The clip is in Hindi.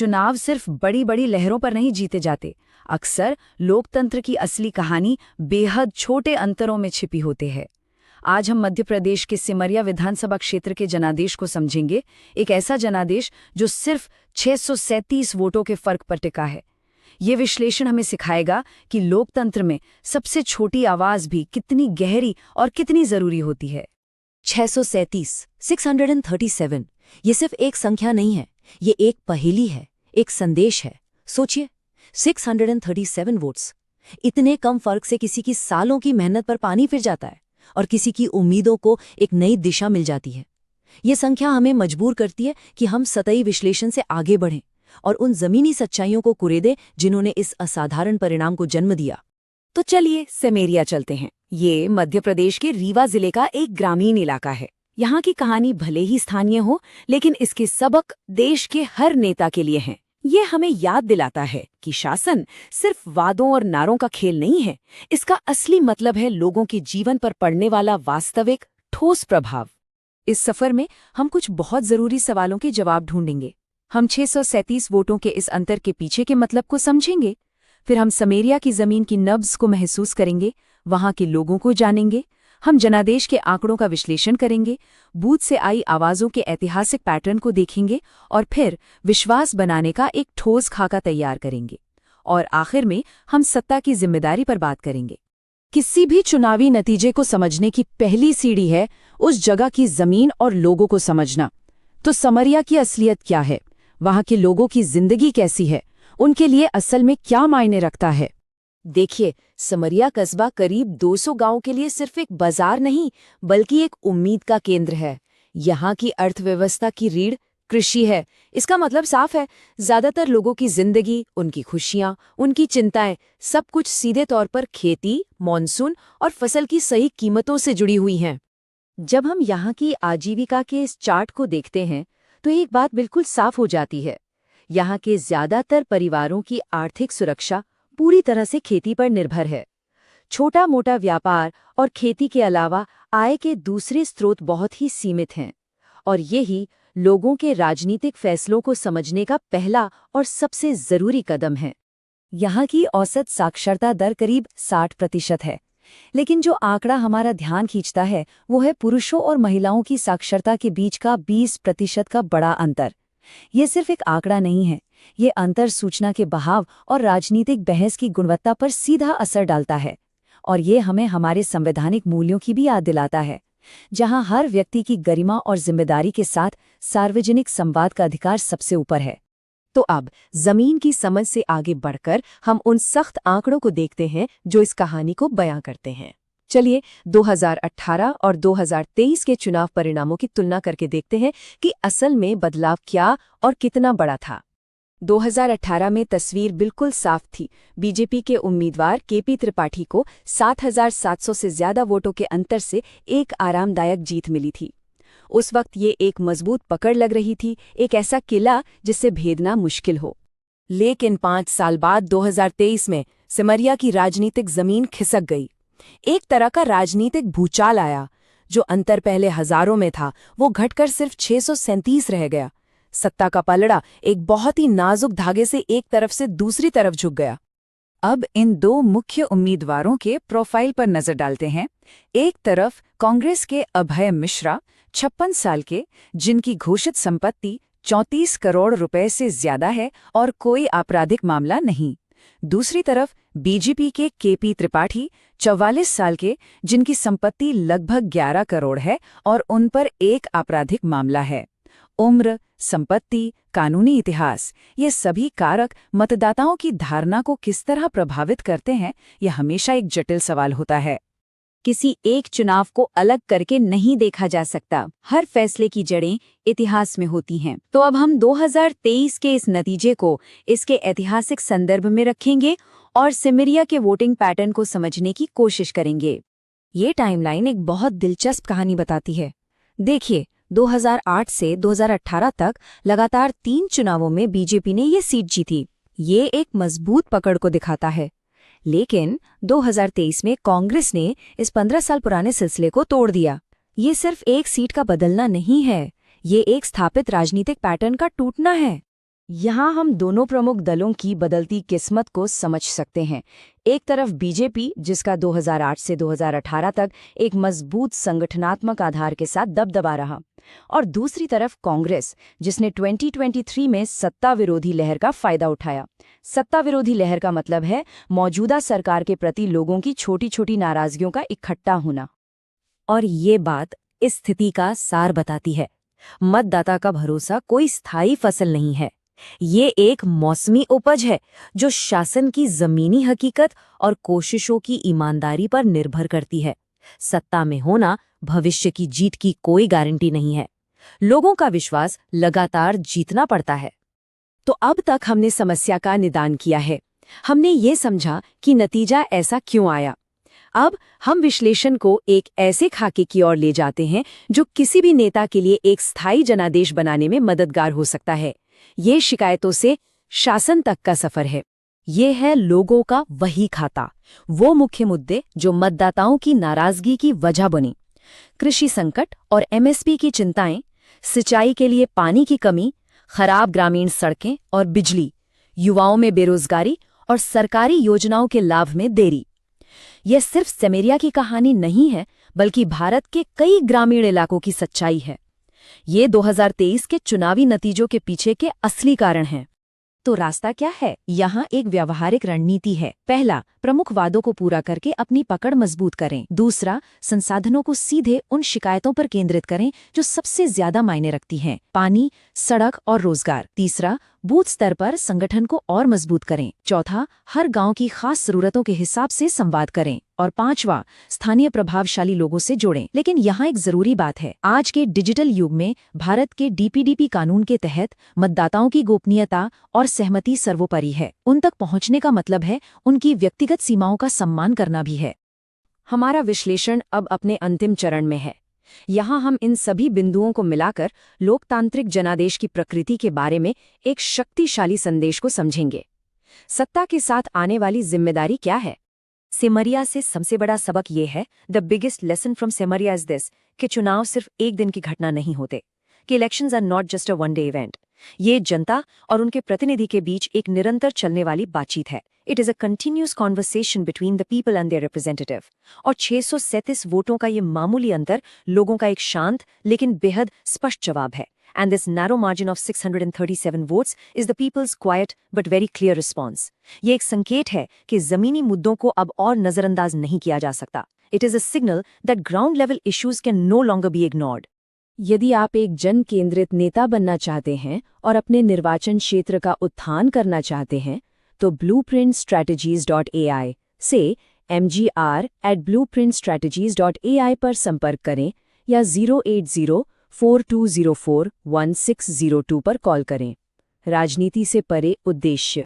चुनाव सिर्फ बड़ी बड़ी लहरों पर नहीं जीते जाते। अक्सर लोकतंत्र की असली कहानी बेहद छोटे अंतरों में छिपी होती है। आज हम मध्य प्रदेश के सिमरिया विधानसभा क्षेत्र के जनादेश को समझेंगे, एक ऐसा जनादेश जो सिर्फ 637 वोटों के फर्क पर टिका है। ये विश्लेषण हमें सिखाएगा कि लोकतंत्र में सबसे छोटी आवाज भी कितनी गहरी और कितनी जरूरी होती है। 637 ये सिर्फ एक संख्या नहीं है, ये एक पहेली है, एक संदेश है। सोचिए, 637 वोट्स, इतने कम फर्क से किसी की सालों की मेहनत पर पानी फिर जाता है और किसी की उम्मीदों को एक नई दिशा मिल जाती है। ये संख्या हमें मजबूर करती है कि हम सतही विश्लेषण से आगे बढ़ें और उन जमीनी सच्चाइयों को कुरेदें जिन्होंने इस असाधारण परिणाम को जन्म दिया। तो चलिए सिमरिया चलते हैं। ये मध्य प्रदेश के रीवा जिले का एक ग्रामीण इलाका है। यहाँ की कहानी भले ही स्थानीय हो, लेकिन इसके सबक देश के हर नेता के लिए हैं। ये हमें याद दिलाता है कि शासन सिर्फ वादों और नारों का खेल नहीं है, इसका असली मतलब है लोगों के जीवन पर पड़ने वाला वास्तविक ठोस प्रभाव। इस सफर में हम कुछ बहुत जरूरी सवालों के जवाब ढूंढेंगे। हम 637 वोटों के इस अंतर के पीछे के मतलब को समझेंगे। फिर हम सिमरिया की जमीन की नब्ज को महसूस करेंगे, वहां के लोगों को जानेंगे। हम जनादेश के आंकड़ों का विश्लेषण करेंगे, बूथ से आई आवाजों के ऐतिहासिक पैटर्न को देखेंगे और फिर विश्वास बनाने का एक ठोस खाका तैयार करेंगे। और आखिर में हम सत्ता की जिम्मेदारी पर बात करेंगे। किसी भी चुनावी नतीजे को समझने की पहली सीढ़ी है उस जगह की जमीन और लोगों को समझना। तो सिमरिया की असलियत क्या है, वहां के लोगों की जिंदगी कैसी है, उनके लिए असल में क्या मायने रखता है। देखिए, सिमरिया कस्बा करीब 200 गांवों के लिए सिर्फ एक बाजार नहीं, बल्कि एक उम्मीद का केंद्र है। यहाँ की अर्थव्यवस्था की रीढ़ कृषि है। इसका मतलब साफ है, ज्यादातर लोगों की जिंदगी, उनकी खुशियां, उनकी चिंताएं, सब कुछ सीधे तौर पर खेती, मॉनसून और फसल की सही कीमतों से जुड़ी हुई हैं। जब हम यहाँ की आजीविका के इस चार्ट को देखते हैं, तो एक बात बिल्कुल साफ हो जाती है। यहाँ के ज्यादातर परिवारों की आर्थिक सुरक्षा पूरी तरह से खेती पर निर्भर है। छोटा मोटा व्यापार और खेती के अलावा आय के दूसरे स्रोत बहुत ही सीमित हैं, और यही लोगों के राजनीतिक फैसलों को समझने का पहला और सबसे जरूरी कदम है। यहाँ की औसत साक्षरता दर करीब 60% है, लेकिन जो आंकड़ा हमारा ध्यान खींचता है वो है पुरुषों और महिलाओं की साक्षरता के बीच का 20% का बड़ा अंतर। ये सिर्फ एक आंकड़ा नहीं है, ये अंतर सूचना के बहाव और राजनीतिक बहस की गुणवत्ता पर सीधा असर डालता है। और ये हमें हमारे संवैधानिक मूल्यों की भी याद दिलाता है, जहां हर व्यक्ति की गरिमा और जिम्मेदारी के साथ सार्वजनिक संवाद का अधिकार सबसे ऊपर है। तो अब जमीन की समझ से आगे बढ़कर हम उन सख्त आंकड़ों को देखते हैं जो इस कहानी को बयां करते हैं। चलिए 2018 और 2023 के चुनाव परिणामों की तुलना करके देखते हैं कि असल में बदलाव क्या और कितना बड़ा था। 2018 में तस्वीर बिल्कुल साफ थी। बीजेपी के उम्मीदवार केपी त्रिपाठी को 7,700 से ज्यादा वोटों के अंतर से एक आरामदायक जीत मिली थी। उस वक्त ये एक मजबूत पकड़ लग रही थी, एक ऐसा किला जिससे भेदना मुश्किल हो। लेकिन 5 साल बाद 2023 में सिमरिया की राजनीतिक जमीन खिसक गई। एक तरह का राजनीतिक भूचाल आया। जो अंतर पहले हजारों में था, वो घटकर सिर्फ 637 रह गया। सत्ता का पलड़ा एक बहुत ही नाजुक धागे से एक तरफ से दूसरी तरफ झुक गया। अब इन दो मुख्य उम्मीदवारों के प्रोफाइल पर नजर डालते हैं। एक तरफ कांग्रेस के अभय मिश्रा, 56 साल के, जिनकी घोषित संपत्ति 34 करोड़ रुपए से ज्यादा है और कोई आपराधिक मामला नहीं। दूसरी तरफ बीजेपी के केपी त्रिपाठी, 44 साल के, जिनकी संपत्ति लगभग 11 करोड़ है और उन पर एक आपराधिक मामला है। उम्र, संपत्ति, कानूनी इतिहास, ये सभी कारक मतदाताओं की धारणा को किस तरह प्रभावित करते हैं, यह हमेशा एक जटिल सवाल होता है। किसी एक चुनाव को अलग करके नहीं देखा जा सकता। हर फैसले की जड़ें इतिहास में होती हैं। तो अब हम 2023 के इस नतीजे को इसके ऐतिहासिक संदर्भ में रखेंगे और सिमरिया के वोटिंग पैटर्न को समझने की कोशिश करेंगे। ये टाइमलाइन एक बहुत दिलचस्प कहानी बताती है। देखिए, 2008 से 2018 तक लगातार 3 चुनावों में बीजेपी ने ये सीट जीती। ये एक मजबूत पकड़ को दिखाता है। लेकिन 2023 में कांग्रेस ने इस 15 साल पुराने सिलसिले को तोड़ दिया। ये सिर्फ एक सीट का बदलना नहीं है, ये एक स्थापित राजनीतिक पैटर्न का टूटना है। यहाँ हम दोनों प्रमुख दलों की बदलती किस्मत को समझ सकते हैं। एक तरफ बीजेपी, जिसका 2008 से 2018 तक एक मजबूत संगठनात्मक आधार के साथ दबदबा रहा, और दूसरी तरफ कांग्रेस, जिसने 2023 में सत्ता विरोधी लहर का फायदा उठाया। सत्ता विरोधी लहर का मतलब है मौजूदा सरकार के प्रति लोगों की छोटी छोटी नाराजगियों का इकट्ठा होना। और ये बात इस स्थिति का सार बताती है। मतदाता का भरोसा कोई स्थायी फसल नहीं है, ये एक मौसमी उपज है जो शासन की जमीनी हकीकत और कोशिशों की ईमानदारी पर निर्भर करती है। सत्ता में होना भविष्य की जीत की कोई गारंटी नहीं है। लोगों का विश्वास लगातार जीतना पड़ता है। तो अब तक हमने समस्या का निदान किया है। हमने ये समझा कि नतीजा ऐसा क्यों आया। अब हम विश्लेषण को एक ऐसे खाके की ओर ले जाते हैं जो किसी भी नेता के लिए एक स्थायी जनादेश बनाने में मददगार हो सकता है। ये शिकायतों से शासन तक का सफर है। ये है लोगों का वही खाता, वो मुख्य मुद्दे जो मतदाताओं की नाराजगी की वजह बनी। कृषि संकट और एमएसपी की चिंताएं, सिंचाई के लिए पानी की कमी, खराब ग्रामीण सड़कें और बिजली, युवाओं में बेरोजगारी और सरकारी योजनाओं के लाभ में देरी। यह सिर्फ सेमेरिया की कहानी नहीं है, बल्कि भारत के कई ग्रामीण इलाकों की सच्चाई है। ये 2023 के चुनावी नतीजों के पीछे के असली कारण हैं। तो रास्ता क्या है? यहाँ एक व्यावहारिक रणनीति है। पहला, प्रमुख वादों को पूरा करके अपनी पकड़ मजबूत करें। दूसरा, संसाधनों को सीधे उन शिकायतों पर केंद्रित करें जो सबसे ज्यादा मायने रखती हैं, पानी, सड़क और रोजगार। तीसरा, बूथ स्तर पर संगठन को और मजबूत करें। चौथा, हर गांव की खास जरूरतों के हिसाब से संवाद करें। और पांचवा, स्थानीय प्रभावशाली लोगों से जोड़ें। लेकिन यहाँ एक जरूरी बात है, आज के डिजिटल युग में भारत के डीपीडीपी कानून के तहत मतदाताओं की गोपनीयता और सहमति सर्वोपरि है। उन तक पहुँचने का मतलब है उनकी व्यक्तिगत सीमाओं का सम्मान करना भी है। हमारा विश्लेषण अब अपने अंतिम चरण में है। यहाँ हम इन सभी बिंदुओं को मिलाकर लोकतांत्रिक जनादेश की प्रकृति के बारे में एक शक्तिशाली संदेश को समझेंगे। सत्ता के साथ आने वाली जिम्मेदारी क्या है? सेमरिया से सबसे बड़ा सबक ये है, the biggest lesson from Semariya is this, कि चुनाव सिर्फ एक दिन की घटना नहीं होते, कि elections are not just a one day event. ये जनता और उनके प्रतिनिधि के बीच एक निरंतर चलने वाली बातचीत है। It is a continuous conversation between the people and their representative. और 637 वोटों का ये मामूली अंतर लोगों का एक शांत लेकिन बेहद स्पष्ट जवाब है। And this narrow margin of 637 votes is the people's quiet but very clear response. ये एक संकेत है कि जमीनी मुद्दों को अब और नजरअंदाज नहीं किया जा सकता। It is a signal that ground level issues can no longer be ignored. यदि आप एक जन केंद्रित नेता बनना चाहते हैं और अपने निर्वाचन क्षेत्र का उत्थान करना चाहते हैं, तो blueprintstrategies.ai से mgr@blueprintstrategies.ai पर संपर्क करें या 08042041602 पर कॉल करें। राजनीति से परे उद्देश्य।